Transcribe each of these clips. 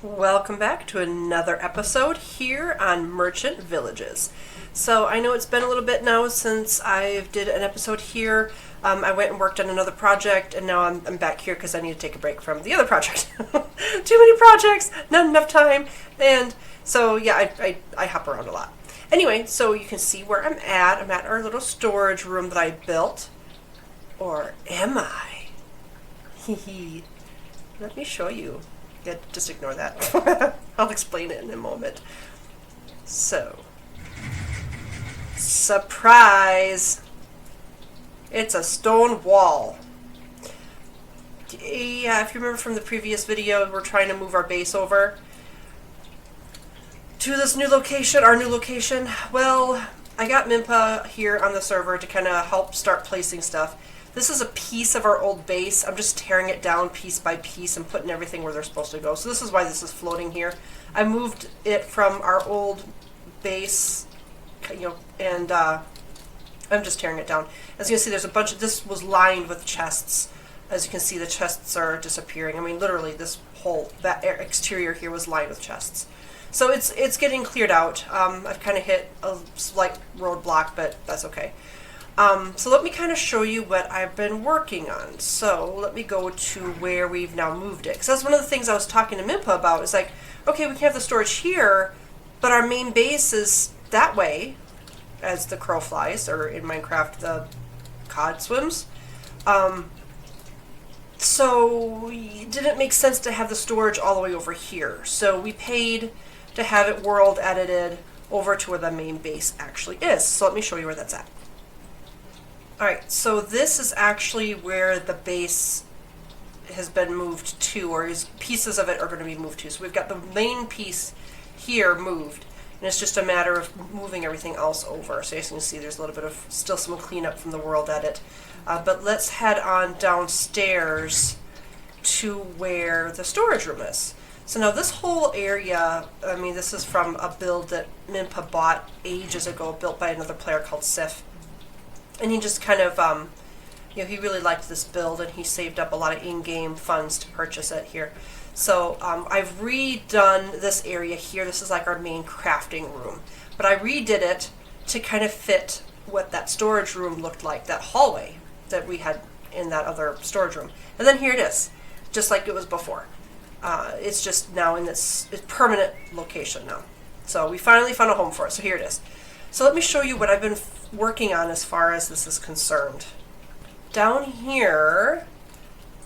Welcome back to another episode here on Merchant Villages. So I know it's been a little bit now since I did an episode here. I went and worked on another project, and now I'm back here because I need to take a break from the other project. Too many projects, not enough time, and so yeah, I hop around a lot. Anyway, so you can see where I'm at. I'm at our little storage room that I built. Or am I? Hee. Let me show you. Yeah, just ignore that. I'll explain it in a moment. So, surprise! It's a stone wall. Yeah, if you remember from the previous video, we're trying to move our base over to this new location, our new location. Well, I got Minpa here on the server to kind of help start placing stuff. This is a piece of our old base. I'm just tearing it down piece by piece and putting everything where they're supposed to go. So this is why this is floating here. I moved it from our old base, and I'm just tearing it down. As you can see, there's a bunch of, this was lined with chests. As you can see, the chests are disappearing. I mean, literally, that exterior here was lined with chests. So it's getting cleared out. I've kind of hit a slight roadblock, but that's okay. So let me kind of show you what I've been working on. So let me go to where we've now moved it. Because that's one of the things I was talking to Minpa about. Is like, okay, we can have the storage here, but our main base is that way, as the crow flies, or in Minecraft, the cod swims. So it didn't make sense to have the storage all the way over here. So we paid to have it world edited over to where the main base actually is. So let me show you where that's at. Alright, so this is actually where the base has been moved to, or pieces of it are going to be moved to. So we've got the main piece here moved, and it's just a matter of moving everything else over. So as you can see, there's a little bit of still some cleanup from the world edit. But let's head on downstairs to where the storage room is. So now this whole area, I mean, this is from a build that Minpa bought ages ago, built by another player called Sif. And he just kind of, he really liked this build, and he saved up a lot of in-game funds to purchase it here. So I've redone this area here. This is like our main crafting room. But I redid it to kind of fit what that storage room looked like, that hallway that we had in that other storage room. And then here it is, just like it was before. It's just now in this permanent location now. So we finally found a home for it, so here it is. So let me show you what I've been working on as far as this is concerned. Down here,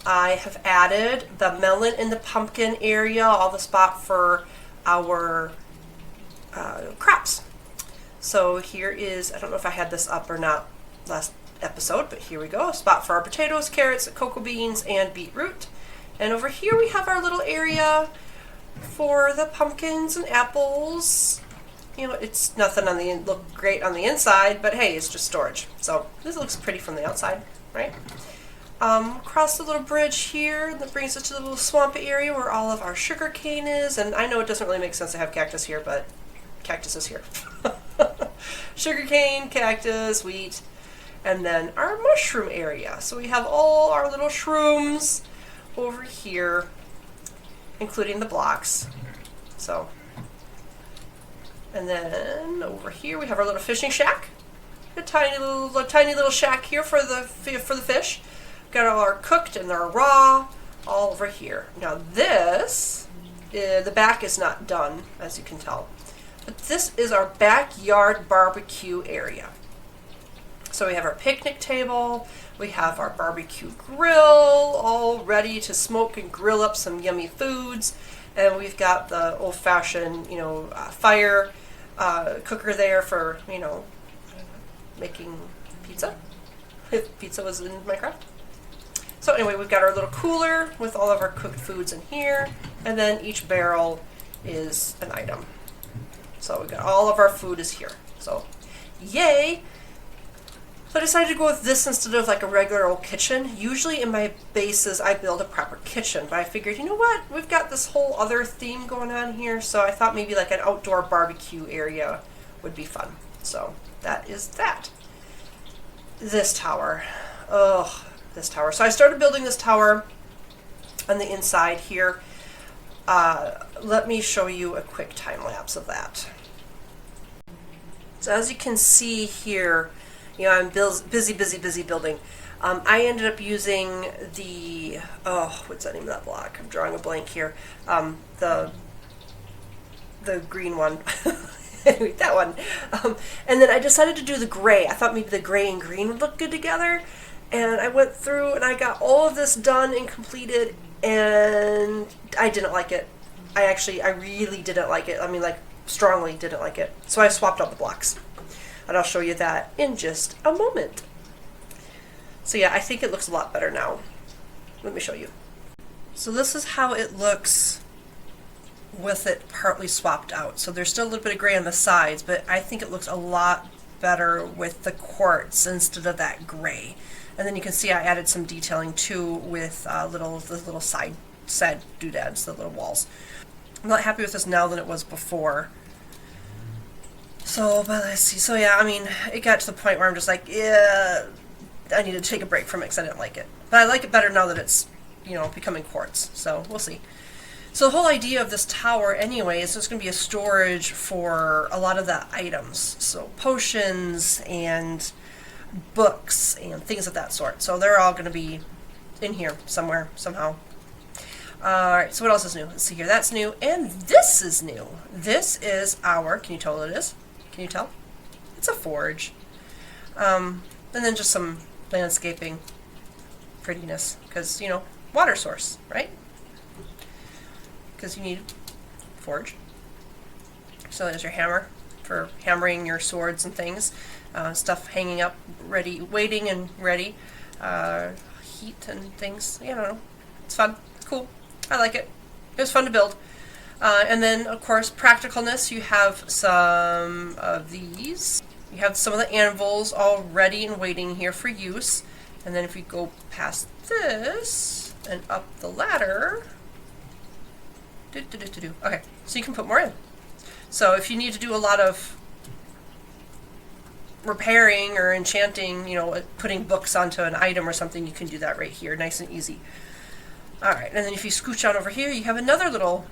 I have added the melon and the pumpkin area, all the spot for our crops. So here is, I don't know if I had this up or not last episode, but here we go. A spot for our potatoes, carrots, cocoa beans, and beetroot. And over here we have our little area for the pumpkins and apples. You know, it's nothing on the look great on the inside, but hey, it's just storage. So this looks pretty from the outside, right? Across the little bridge here, that brings us to the little swampy area where all of our sugar cane is. And I know it doesn't really make sense to have cactus here, but cactus is here. Sugar cane, cactus, wheat, and then our mushroom area. So we have all our little shrooms over here, including the blocks. So. And then over here we have our little fishing shack. A tiny little shack here for the fish. Got all our cooked and our raw all over here. Now this, the back is not done, as you can tell. But this is our backyard barbecue area. So we have our picnic table. We have our barbecue grill all ready to smoke and grill up some yummy foods. And we've got the old-fashioned, fire cooker there for, making pizza, if pizza was in Minecraft. So anyway, we've got our little cooler with all of our cooked foods in here, and then each barrel is an item. So we've got all of our food is here. So, yay! So I decided to go with this instead of like a regular old kitchen. Usually in my bases I build a proper kitchen, but I figured, you know what? We've got this whole other theme going on here, so I thought maybe like an outdoor barbecue area would be fun. So that is that. This tower. This tower. So I started building this tower on the inside here. Let me show you a quick time lapse of that. So as you can see here, you know, I'm busy building. I ended up using the, oh, what's the name of that block? I'm drawing a blank here. The green one. Anyway, that one. And then I decided to do the gray. I thought maybe the gray and green would look good together. And I went through and I got all of this done and completed, and I didn't like it. I really didn't like it. I mean, like, strongly didn't like it. So I swapped out the blocks. And I'll show you that in just a moment. So yeah, I think it looks a lot better now. Let me show you. So this is how it looks with it partly swapped out. So there's still a little bit of gray on the sides, but I think it looks a lot better with the quartz instead of that gray. And then you can see I added some detailing too with the little side doodads, the little walls. I'm not happy with this now than it was before. So, but let's see. So yeah, I mean, it got to the point where I'm just like, yeah, I need to take a break from it because I didn't like it. But I like it better now that it's, you know, becoming quartz. So we'll see. So the whole idea of this tower anyway is there's going to be a storage for a lot of the items. So potions and books and things of that sort. So they're all going to be in here somewhere, somehow. Alright, so what else is new? Let's see here. That's new. And this is new. This is our, can you tell what it is? Can you tell? It's a forge. And then just some landscaping prettiness. Because, you know, water source, right? Because you need forge. So there's your hammer for hammering your swords and things. Stuff hanging up, ready, waiting and ready. Heat and things. Yeah, I don't know. It's fun. It's cool. I like it. It was fun to build. And then, of course, practicalness. You have some of these. You have some of the anvils all ready and waiting here for use. And then if we go past this and up the ladder... Okay, so you can put more in. So if you need to do a lot of repairing or enchanting, you know, putting books onto an item or something, you can do that right here, nice and easy. Alright, and then if you scooch on over here, you have another little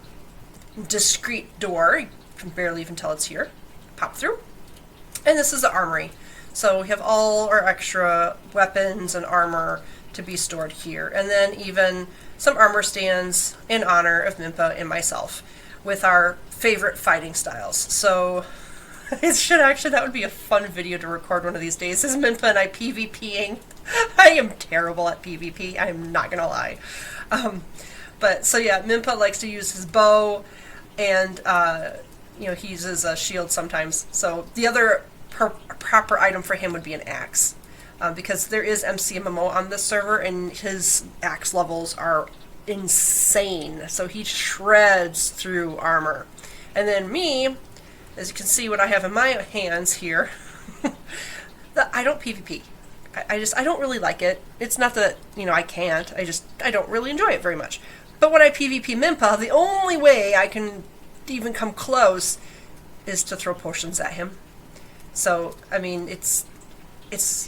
discreet door. You can barely even tell it's here. Pop through. And this is the armory. So we have all our extra weapons and armor to be stored here. And then even some armor stands in honor of Mimpa and myself with our favorite fighting styles. So it should actually, that would be a fun video to record one of these days, is Mimpa and I PvPing. I am terrible at PvP, I'm not gonna lie. But so yeah, Mimpa likes to use his bow, and you know, he uses a shield sometimes. So the other proper item for him would be an axe. Because there is MCMMO on this server, and his axe levels are insane. So he shreds through armor. And then me, as you can see what I have in my hands here, I don't PvP. I don't really like it. It's not that, you know, I can't. I don't really enjoy it very much. But when I PvP Mimpa, the only way I can even come close is to throw potions at him. So, I mean, it's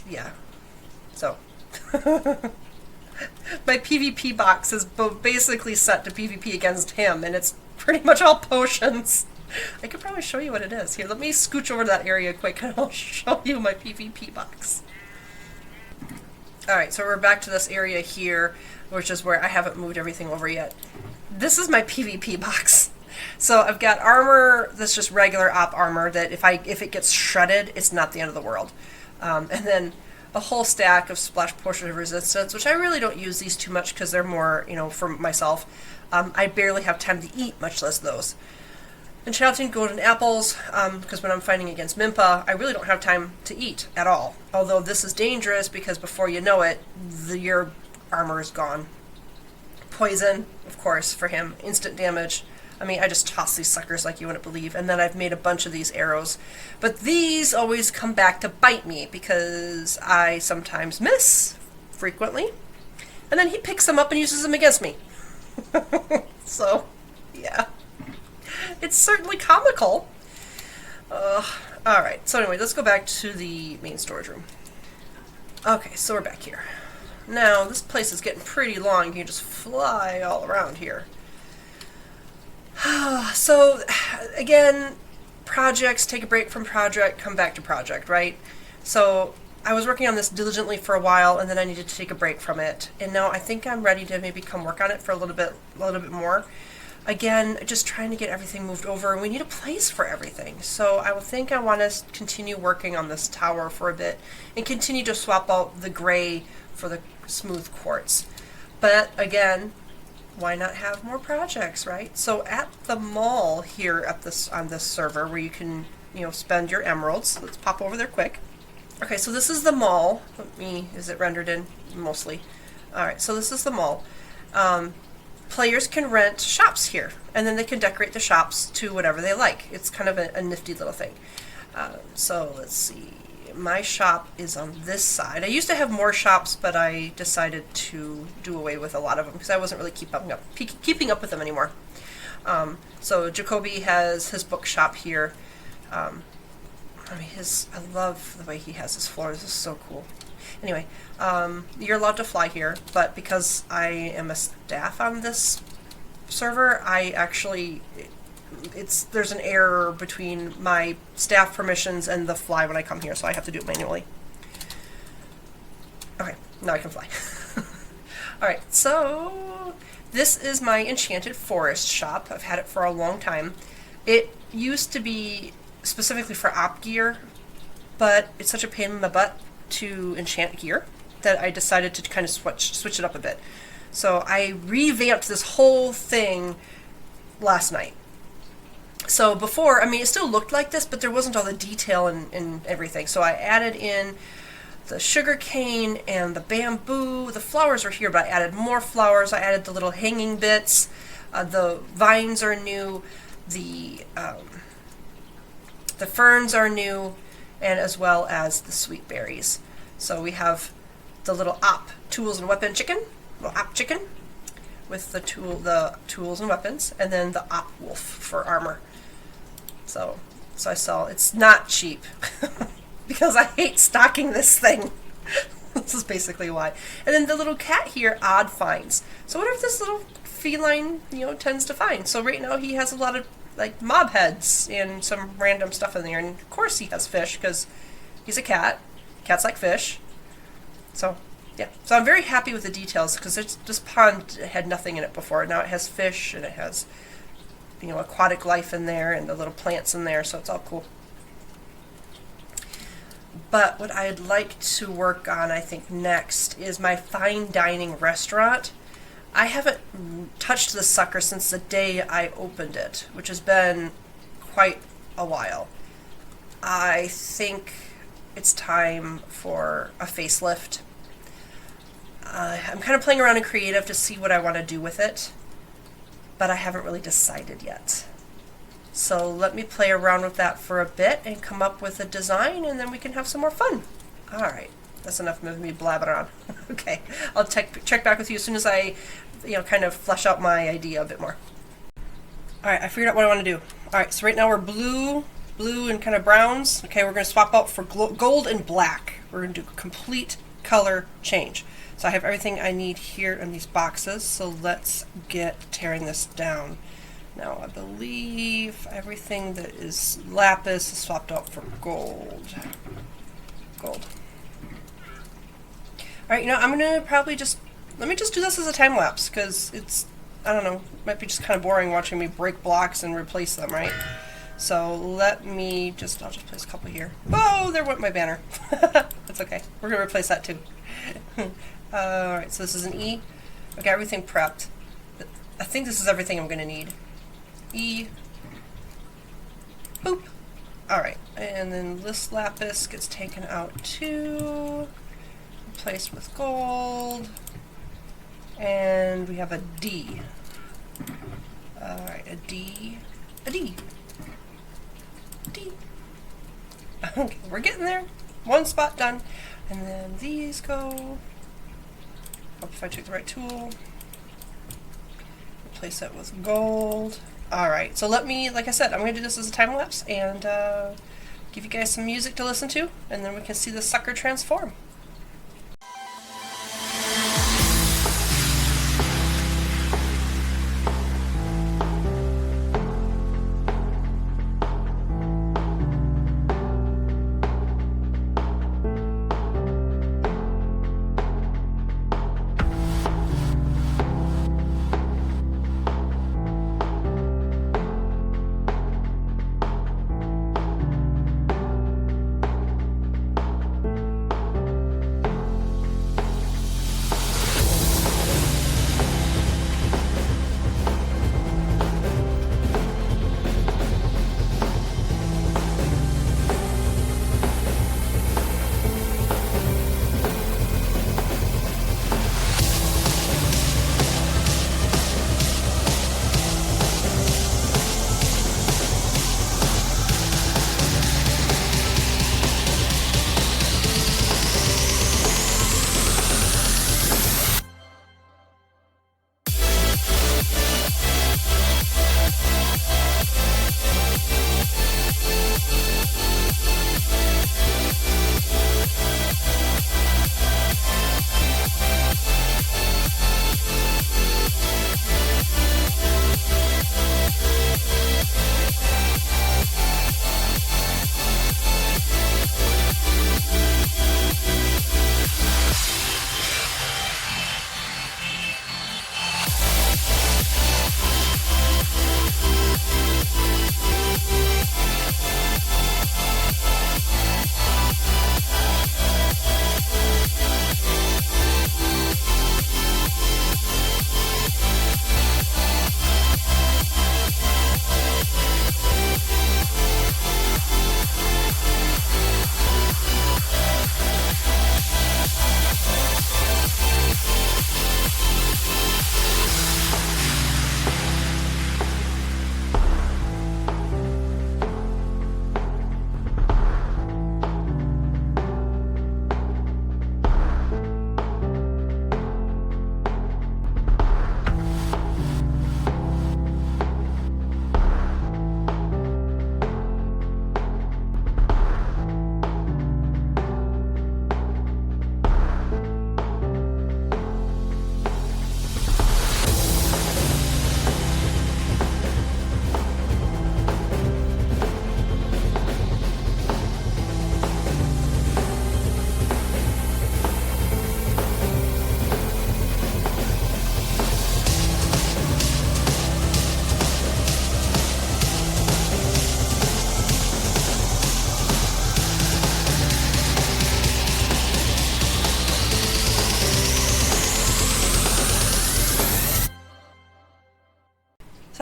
yeah. So, my PvP box is basically set to PvP against him, and it's pretty much all potions. I could probably show you what it is. Here, let me scooch over to that area quick, and I'll show you my PvP box. Alright, so we're back to this area here, which is where I haven't moved everything over yet. This is my PvP box. So I've got armor that's just regular op armor that if it gets shredded, it's not the end of the world. And then a whole stack of splash potion of resistance, which I really don't use these too much because they're more, you know, for myself. I barely have time to eat, much less those. Enchanting golden apples, because when I'm fighting against Mimpa, I really don't have time to eat at all. Although this is dangerous because before you know it, your armor is gone. Poison, of course, for him. Instant damage. I mean, I just toss these suckers like you wouldn't believe, and then I've made a bunch of these arrows. But these always come back to bite me, because I sometimes miss, frequently, and then he picks them up and uses them against me. So, yeah. It's certainly comical. Alright, so anyway, let's go back to the main storage room. Okay, so we're back here. Now, this place is getting pretty long. You can just fly all around here. So, again, projects, take a break from project, come back to project, right? So, I was working on this diligently for a while, and then I needed to take a break from it. And now I think I'm ready to maybe come work on it for a little bit more. Again, just trying to get everything moved over, and we need a place for everything. So I would think I want to continue working on this tower for a bit and continue to swap out the gray for the smooth quartz. But again, why not have more projects, right? So at the mall here at this on this server where you can, spend your emeralds. Let's pop over there quick. Okay, so this is the mall. Is it rendered in? Mostly. All right, so this is the mall. Players can rent shops here, and then they can decorate the shops to whatever they like. It's kind of a nifty little thing. So let's see. My shop is on this side. I used to have more shops, but I decided to do away with a lot of them because I wasn't really keeping up with them anymore. So Jacoby has his bookshop here. I love the way he has his floors. This is so cool. Anyway, you're allowed to fly here, but because I am a staff on this server, there's an error between my staff permissions and the fly when I come here, so I have to do it manually. Okay, now I can fly. Alright, so this is my enchanted forest shop. I've had it for a long time. It used to be specifically for op gear, but it's such a pain in the butt to enchant gear that I decided to kind of switch it up a bit. So I revamped this whole thing last night. So before, it still looked like this, but there wasn't all the detail and everything. So I added in the sugar cane and the bamboo. The flowers are here, but I added more flowers. I added the little hanging bits. The vines are new. The ferns are new, and as well as the sweet berries. So we have the little op tools and weapon chicken, little op chicken, with the tools and weapons, and then the op wolf for armor. So I sell. It's not cheap because I hate stocking this thing. This is basically why. And then the little cat here, odd finds. So whatever this little feline, tends to find. So right now he has a lot of mob heads and some random stuff in there, and of course he has fish because he's a cat. Cats like fish. So yeah, so I'm very happy with the details because this pond had nothing in it before. Now it has fish and it has aquatic life in there and the little plants in there, so it's all cool. But what I'd like to work on, I think, next is my fine dining restaurant. I haven't touched this sucker since the day I opened it, which has been quite a while. I think it's time for a facelift. I'm kind of playing around in creative to see what I want to do with it, but I haven't really decided yet. So let me play around with that for a bit and come up with a design, and then we can have some more fun. All right, that's enough of me blabbing on. Okay, I'll check back with you as soon as I kind of flesh out my idea a bit more. All right, I figured out what I want to do. All right, so right now we're blue and kind of browns. Okay, we're going to swap out for gold and black. We're going to do a complete color change. So I have everything I need here in these boxes, so let's get tearing this down. Now I believe everything that is lapis is swapped out for gold. Gold. Alright, I'm going to probably let me just do this as a time lapse, because it's, I don't know, might be just kind of boring watching me break blocks and replace them, right? So let me I'll just place a couple here. Oh, there went my banner. That's okay. We're going to replace that too. Alright, so this is an E. I've got everything prepped. I think this is everything I'm going to need. E. Boop. Alright, and then this lapis gets taken out too. Replaced with gold. And we have a D. Alright, a D. A D. D. Okay, we're getting there. One spot done. And then these go. Hope if I took the right tool. Replace that with gold. Alright, so let me, like I said, I'm going to do this as a time lapse and give you guys some music to listen to, and then we can see the sucker transform.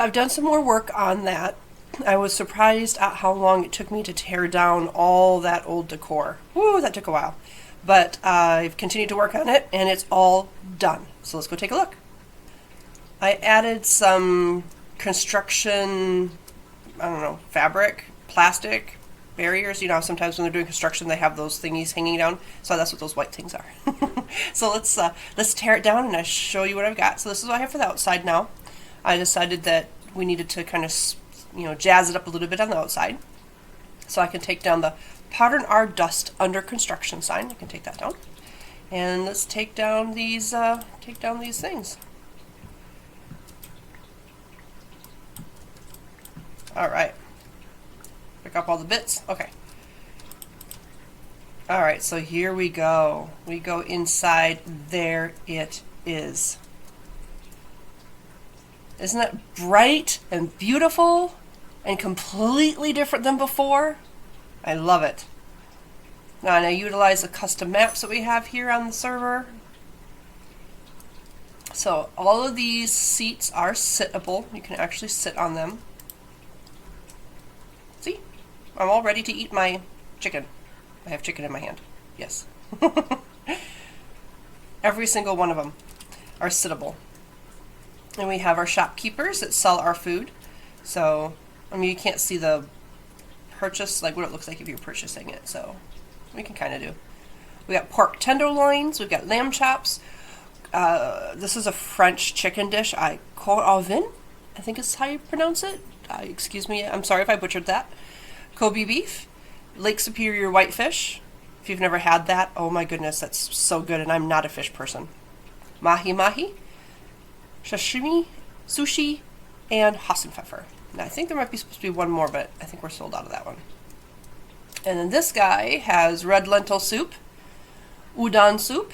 So I've done some more work on that. I was surprised at how long it took me to tear down all that old decor. Woo, that took a while. But I've continued to work on it, and it's all done. So let's go take a look. I added some construction, I don't know, fabric, plastic, barriers. You know, sometimes when they're doing construction, they have those thingies hanging down. So that's what those white things are. So let's tear it down, and I'll show you what I've got. So this is what I have for the outside now. I decided that we needed to kind of, you know, jazz it up a little bit on the outside. So I can take down the Pattern Our Dust Under Construction sign. I can take that down. And let's take down these things. All right. Pick up all the bits. Okay. All right, so here we go. We go inside. There it is. Isn't that bright and beautiful and completely different than before? I love it. Now, and I utilize the custom maps that we have here on the server. So all of these seats are sittable. You can actually sit on them. See? I'm all ready to eat my chicken. I have chicken in my hand. Yes. Every single one of them are sittable. And we have our shopkeepers that sell our food. So, I mean, you can't see the purchase, like what it looks like if you're purchasing it. So, we can kind of do. We got pork tenderloins. We've got lamb chops. This is a French chicken dish. Côte au vin, I think is how you pronounce it. Excuse me. I'm sorry if I butchered that. Kobe beef. Lake Superior whitefish. If you've never had that, oh my goodness, that's so good, and I'm not a fish person. Mahi mahi. Sashimi, sushi, and Hassenpfeffer. Now, I think there might be supposed to be one more, but I think we're sold out of that one. And then this guy has red lentil soup, udon soup,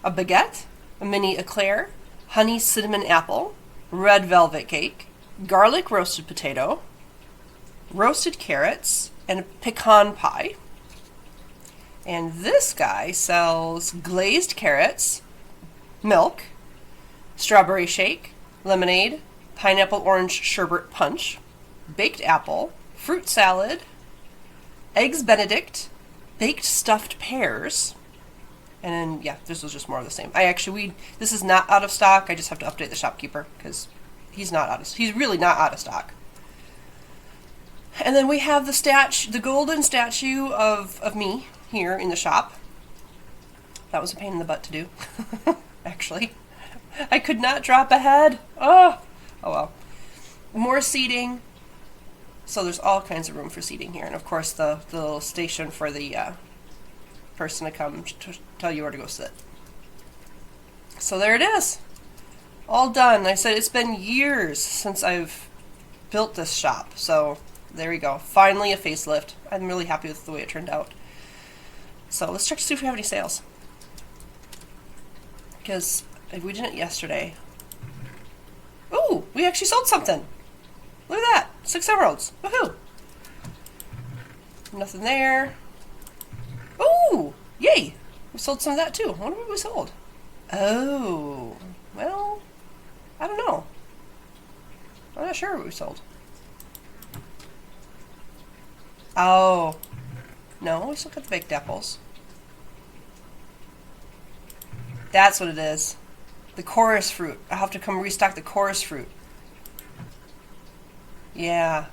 a baguette, a mini eclair, honey cinnamon apple, red velvet cake, garlic roasted potato, roasted carrots, and a pecan pie. And this guy sells glazed carrots, milk, strawberry shake, lemonade, pineapple orange sherbet punch, baked apple, fruit salad, eggs benedict, baked stuffed pears, and then, yeah, this was just more of the same. This is not out of stock. I just have to update the shopkeeper because he's really not out of stock. And then we have the golden statue of me here in the shop. That was a pain in the butt to do, actually. I could not drop a head. Oh well. More seating. So there's all kinds of room for seating here. And of course the little station for the person to come to tell you where to go sit. So there it is. All done. I said it's been years since I've built this shop. So there we go. Finally a facelift. I'm really happy with the way it turned out. So let's check to see if we have any sales. Because we did it yesterday. Ooh, we actually sold something. Look at that. 6 emeralds. Woohoo. Nothing there. Ooh, yay. We sold some of that too. I wonder what we sold. Oh, well, I don't know. I'm not sure what we sold. Oh, no, we still got the baked apples. That's what it is. The chorus fruit. I'll have to come restock the chorus fruit. Yeah.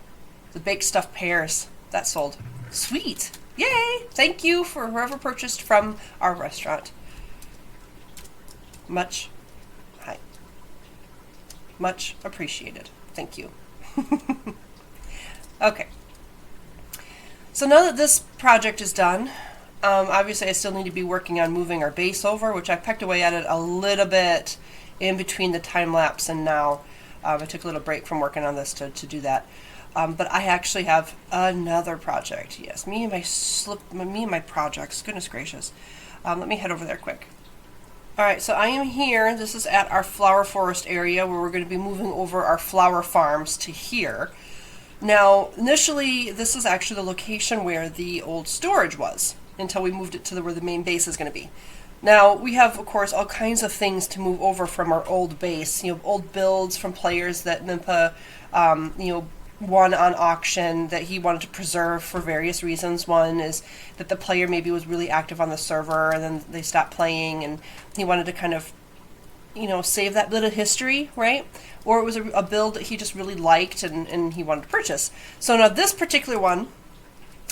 The baked stuffed pears. That sold. Sweet. Yay! Thank you for whoever purchased from our restaurant. Much appreciated. Thank you. Okay. So now that this project is done, obviously I still need to be working on moving our base over, which I pecked away at it a little bit in between the time lapse and now. I took a little break from working on this to do that. But I actually have another project. Yes, me and my projects. Goodness gracious. Let me head over there quick. Alright, so I am here. This is at our flower forest area where we're going to be moving over our flower farms to here. Now, initially, this is actually the location where the old storage was until we moved it to where the main base is going to be. Now, we have, of course, all kinds of things to move over from our old base. Old builds from players that Mimpa, won on auction that he wanted to preserve for various reasons. One is that the player maybe was really active on the server and then they stopped playing, and he wanted to kind of, save that bit of history, right? Or it was a build that he just really liked and he wanted to purchase. So now this particular one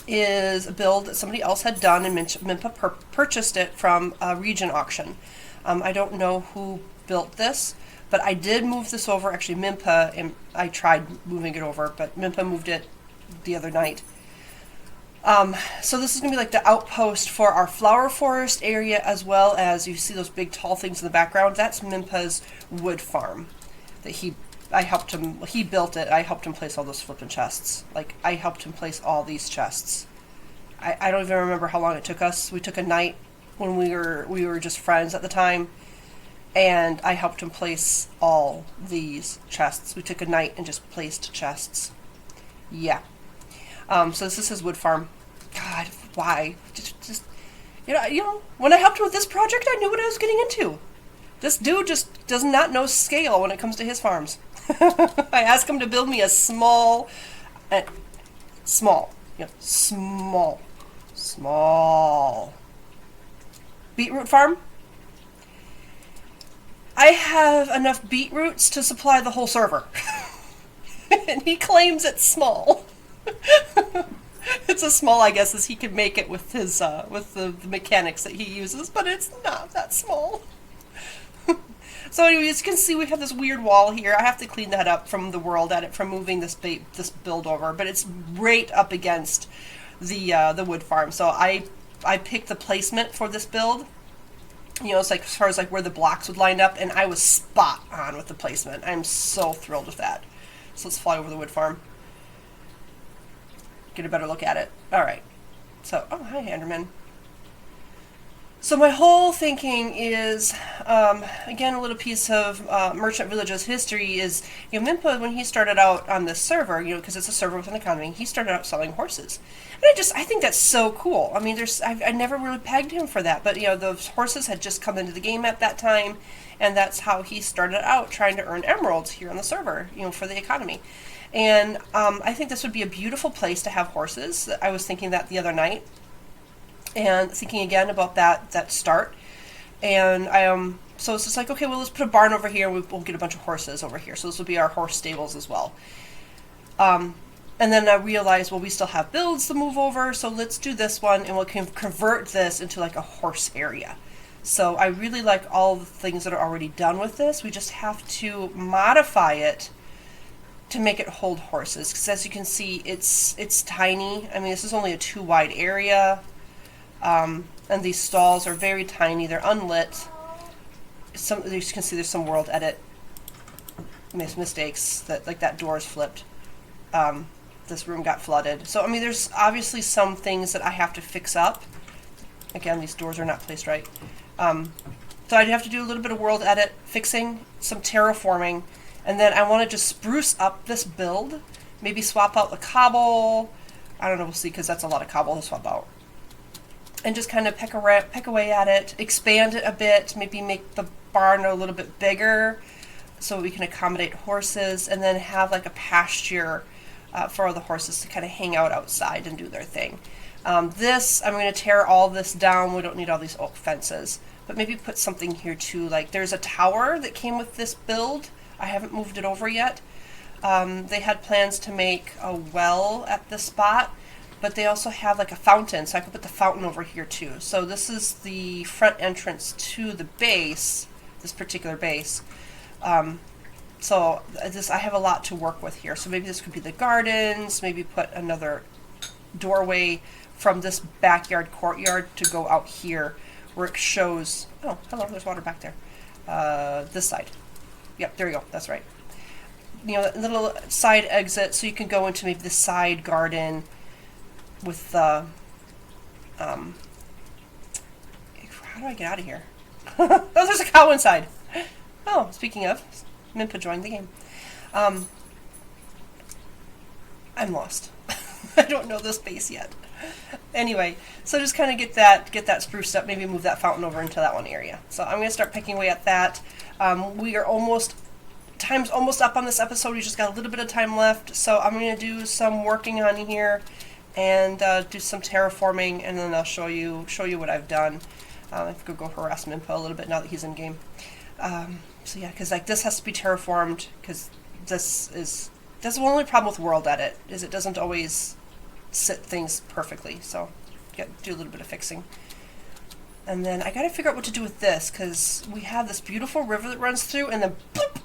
is a build that somebody else had done, and Mimpa purchased it from a region auction. I don't know who built this, but I did move this over. Actually, Mimpa, and I tried moving it over, but Mimpa moved it the other night. So this is going to be like the outpost for our flower forest area, as well as you see those big tall things in the background. That's Mimpa's wood farm that he built it. I helped him place all those flipping chests. Like, I helped him place all these chests. I don't even remember how long it took us. We took a night when we were just friends at the time, and I helped him place all these chests. We took a night and just placed chests. Yeah. So this is his wood farm. God, why? Just when I helped him with this project, I knew what I was getting into. This dude just does not know scale when it comes to his farms. I asked him to build me a small beetroot farm. I have enough beetroots to supply the whole server. And he claims it's small. It's as small, I guess, as he can make it with his with the mechanics that he uses, but it's not that small. So anyway, as you can see, we have this weird wall here. I have to clean that up from the world edit, from moving this build over, but it's right up against the wood farm. So I picked the placement for this build. It's like as far as like where the blocks would line up, and I was spot on with the placement. I'm so thrilled with that. So let's fly over the wood farm. Get a better look at it. All right. So, oh, hi, Enderman. So my whole thinking is, again, a little piece of Merchant Village's history is, Mimpa, when he started out on this server, because it's a server with an economy, he started out selling horses. And I think that's so cool. I mean, I never really pegged him for that, but, those horses had just come into the game at that time, and that's how he started out trying to earn emeralds here on the server, for the economy. And I think this would be a beautiful place to have horses. I was thinking that the other night, and thinking again about that start. And so it's just like, okay, well, let's put a barn over here, and we'll get a bunch of horses over here. So this will be our horse stables as well. And then I realized, well, we still have builds to move over, so let's do this one, and we'll convert this into like a horse area. So I really like all the things that are already done with this. We just have to modify it to make it hold horses, because as you can see, it's tiny. I mean, this is only a 2 wide area, and these stalls are very tiny. They're unlit. As you can see, there's some world edit mistakes that door is flipped. This room got flooded. So I mean, there's obviously some things that I have to fix up. Again, these doors are not placed right. So I'd have to do a little bit of world edit, fixing, some terraforming. And then I want to just spruce up this build. Maybe swap out the cobble. I don't know, we'll see, because that's a lot of cobble to swap out. And just kind of peck away at it. Expand it a bit. Maybe make the barn a little bit bigger so we can accommodate horses. And then have like a pasture for all the horses to kind of hang out outside and do their thing. I'm going to tear all this down. We don't need all these oak fences. But maybe put something here too. Like there's a tower that came with this build. I haven't moved it over yet. They had plans to make a well at this spot, but they also have like a fountain, so I could put the fountain over here too. So this is the front entrance to the base, this particular base. So I have a lot to work with here. So maybe this could be the gardens, maybe put another doorway from this backyard courtyard to go out here where it shows, oh, hello, there's water back there. This side. Yep, there you go. That's right. A little side exit, so you can go into maybe the side garden with the. How do I get out of here? Oh, there's a cow inside. Oh, speaking of, Mimpa joined the game. I'm lost. I don't know this base yet. Anyway, so just kind of get that spruced up, maybe move that fountain over into that one area. So I'm going to start picking away at that. We are time's almost up on this episode. We just got a little bit of time left. So I'm going to do some working on here and do some terraforming, and then I'll show you what I've done. I could go harass Mimpa a little bit now that he's in game. So yeah, because like this has to be terraformed, because that's the only problem with world edit, is it doesn't always sit things perfectly. So do a little bit of fixing. And then I gotta figure out what to do with this, because we have this beautiful river that runs through, and then bloop,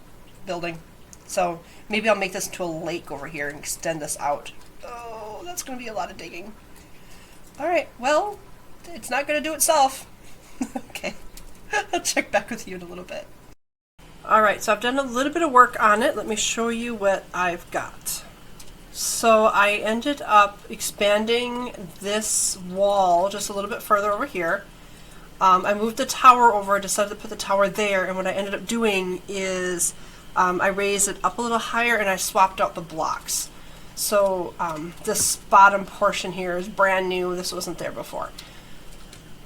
building. So maybe I'll make this into a lake over here and extend this out. Oh, that's gonna be a lot of digging. Alright, well, it's not gonna do itself. Okay, I'll check back with you in a little bit. Alright, so I've done a little bit of work on it. Let me show you what I've got. So I ended up expanding this wall just a little bit further over here. I moved the tower over, decided to put the tower there, and what I ended up doing is I raised it up a little higher and I swapped out the blocks. So this bottom portion here is brand new. This wasn't there before.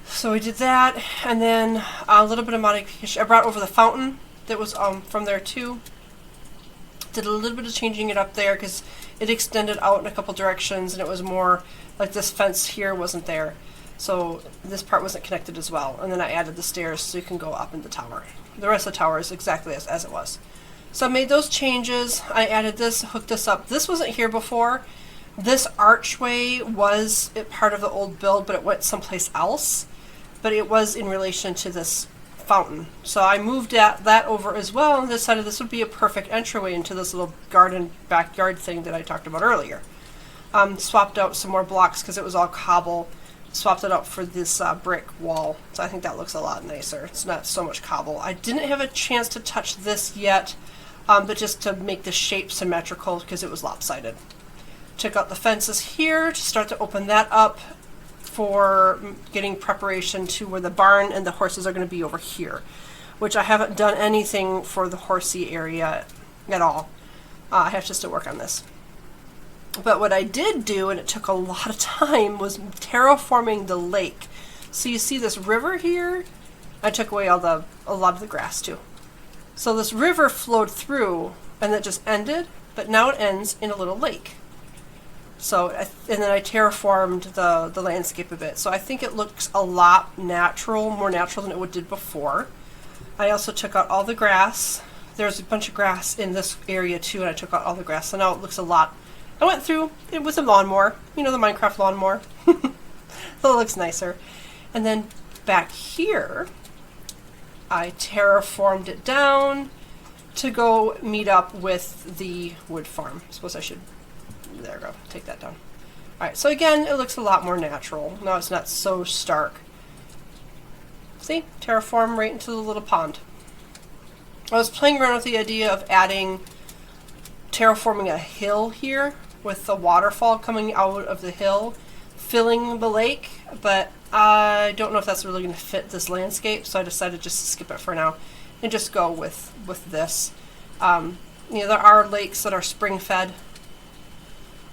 So we did that, and then a little bit of modification. I brought over the fountain that was from there too. Did a little bit of changing it up there because it extended out in a couple directions, and it was more like this fence here wasn't there. So this part wasn't connected as well. And then I added the stairs so you can go up in the tower. The rest of the tower is exactly as it was. So I made those changes. I added this, hooked this up. This wasn't here before. This archway was part of the old build, but it went someplace else. But it was in relation to this fountain. So I moved that over as well and decided this would be a perfect entryway into this little garden backyard thing that I talked about earlier. Swapped out some more blocks because it was all cobble. Swapped it out for this brick wall. So I think that looks a lot nicer. It's not so much cobble. I didn't have a chance to touch this yet, but just to make the shape symmetrical because it was lopsided. Took out the fences here to start to open that up for getting preparation to where the barn and the horses are going to be over here, which I haven't done anything for the horsey area at all. I have to still work on this. But what I did do, and it took a lot of time, was terraforming the lake. So you see this river here? I took away a lot of the grass too. So this river flowed through and it just ended, but now it ends in a little lake. So, and then I terraformed the landscape a bit. So I think it looks a lot natural, more natural than it did before. I also took out all the grass. There's a bunch of grass in this area too, and I took out all the grass. So now it looks a lot. I went through it with a lawnmower, you know, the Minecraft lawnmower. So it looks nicer. And then back here, I terraformed it down to go meet up with the wood farm. I suppose I should, there we go, take that down. Alright, so again, it looks a lot more natural. Now it's not so stark. See? Terraform right into the little pond. I was playing around with the idea of terraforming a hill here with the waterfall coming out of the hill, filling the lake, but I don't know if that's really going to fit this landscape, so I decided just to skip it for now and just go with this. You know, there are lakes that are spring-fed,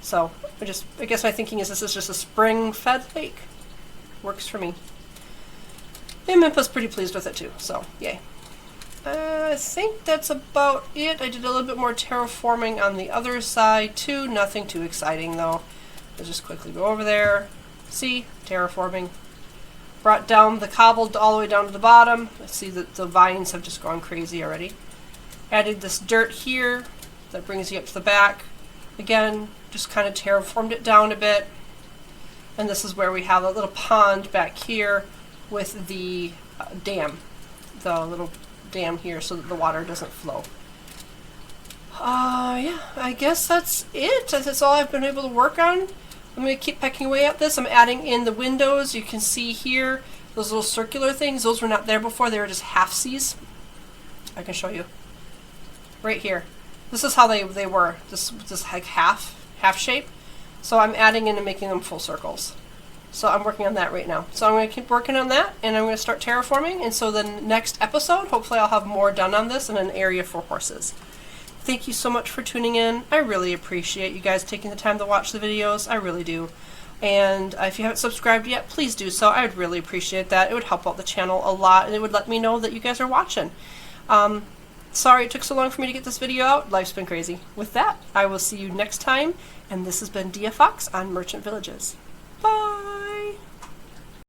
so I guess my thinking is this is just a spring-fed lake. Works for me. And Mimpa's pretty pleased with it too, so yay. I think that's about it. I did a little bit more terraforming on the other side too. Nothing too exciting though. I'll just quickly go over there. See? Terraforming. Brought down the cobble all the way down to the bottom. Let's see that the vines have just gone crazy already. Added this dirt here. That brings you up to the back. Again, just kind of terraformed it down a bit. And this is where we have a little pond back here with the dam. The little dam here so that the water doesn't flow. Yeah, I guess that's it. That's all I've been able to work on. I'm going to keep pecking away at this. I'm adding in the windows. You can see here, those little circular things. Those were not there before. They were just half-Cs. I can show you. Right here. This is how they were. This like half shape. So I'm adding in and making them full circles. So I'm working on that right now. So I'm going to keep working on that, and I'm going to start terraforming. And so the next episode, hopefully I'll have more done on this and an area for horses. Thank you so much for tuning in. I really appreciate you guys taking the time to watch the videos. I really do. And if you haven't subscribed yet, please do so. I would really appreciate that. It would help out the channel a lot, and it would let me know that you guys are watching. Sorry it took so long for me to get this video out. Life's been crazy. With that, I will see you next time, and this has been Dia Fox on Merchant Villages. Bye!